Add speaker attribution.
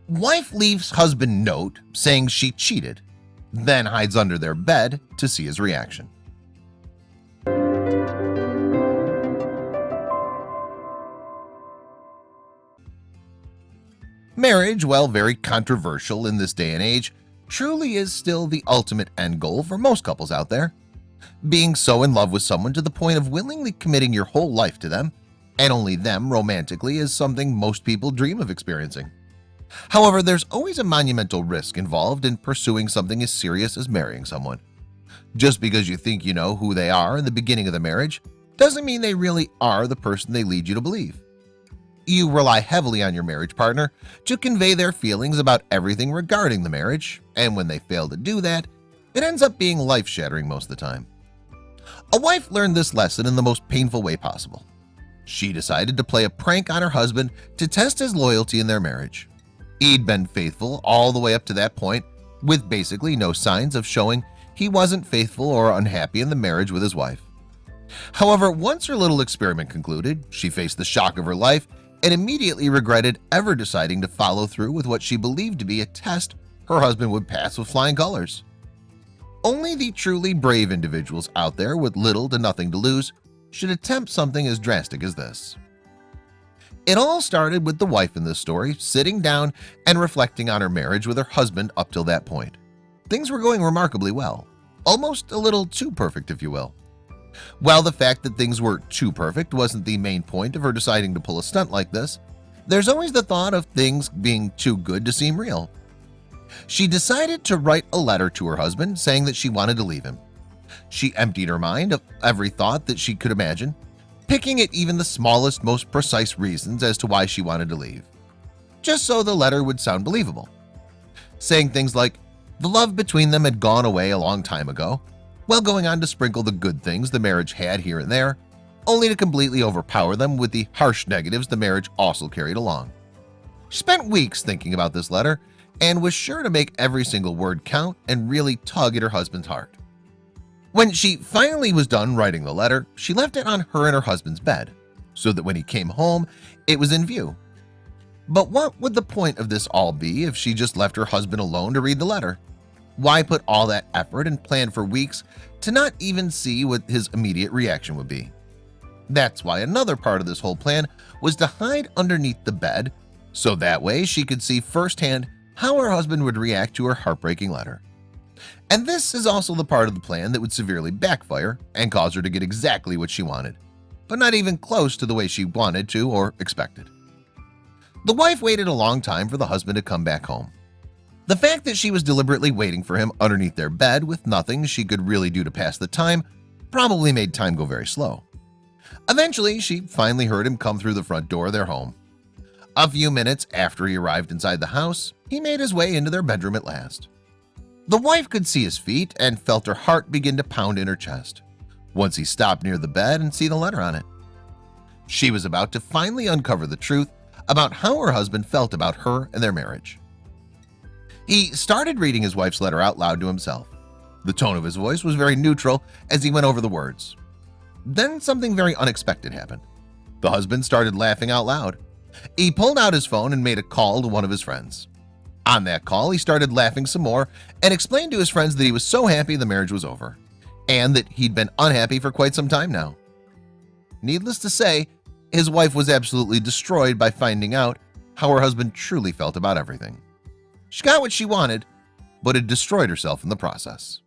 Speaker 1: Wife leaves husband note saying she cheated, then hides under their bed to see his reaction. Marriage, while very controversial in this day and age, truly is still the ultimate end goal for most couples out there. Being so in love with someone to the point of willingly committing your whole life to them, and only them romantically, is something most people dream of experiencing. However, there's always a monumental risk involved in pursuing something as serious as marrying someone. Just because you think you know who they are in the beginning of the marriage doesn't mean they really are the person they lead you to believe. You rely heavily on your marriage partner to convey their feelings about everything regarding the marriage, and when they fail to do that, it ends up being life-shattering most of the time. A wife learned this lesson in the most painful way possible. She decided to play a prank on her husband to test his loyalty in their marriage. He'd been faithful all the way up to that point, with basically no signs of showing he wasn't faithful or unhappy in the marriage with his wife. However, once her little experiment concluded, she faced the shock of her life and immediately regretted ever deciding to follow through with what she believed to be a test her husband would pass with flying colors. Only the truly brave individuals out there with little to nothing to lose should attempt something as drastic as this. It all started with the wife in this story sitting down and reflecting on her marriage with her husband up till that point. Things were going remarkably well, almost a little too perfect, if you will. While the fact that things were too perfect wasn't the main point of her deciding to pull a stunt like this, there's always the thought of things being too good to seem real. She decided to write a letter to her husband saying that she wanted to leave him. She emptied her mind of every thought that she could imagine, picking at even the smallest, most precise reasons as to why she wanted to leave, just so the letter would sound believable. Saying things like the love between them had gone away a long time ago, while going on to sprinkle the good things the marriage had here and there, only to completely overpower them with the harsh negatives the marriage also carried along. She spent weeks thinking about this letter and was sure to make every single word count and really tug at her husband's heart. When she finally was done writing the letter, she left it on her and her husband's bed, so that when he came home, it was in view. But what would the point of this all be if she just left her husband alone to read the letter? Why put all that effort and plan for weeks to not even see what his immediate reaction would be? That's why another part of this whole plan was to hide underneath the bed, so that way she could see firsthand how her husband would react to her heartbreaking letter. And this is also the part of the plan that would severely backfire and cause her to get exactly what she wanted, but not even close to the way she wanted to or expected. The wife waited a long time for the husband to come back home. The fact that she was deliberately waiting for him underneath their bed with nothing she could really do to pass the time probably made time go very slow. Eventually, she finally heard him come through the front door of their home. A few minutes after he arrived inside the house, he made his way into their bedroom at last. The wife could see his feet and felt her heart begin to pound in her chest once he stopped near the bed and see the letter on it. She was about to finally uncover the truth about how her husband felt about her and their marriage. He started reading his wife's letter out loud to himself. The tone of his voice was very neutral as he went over the words. Then something very unexpected happened. The husband started laughing out loud. He pulled out his phone and made a call to one of his friends. On that call, he started laughing some more and explained to his friends that he was so happy the marriage was over, and that he'd been unhappy for quite some time now. Needless to say, his wife was absolutely destroyed by finding out how her husband truly felt about everything. She got what she wanted, but had destroyed herself in the process.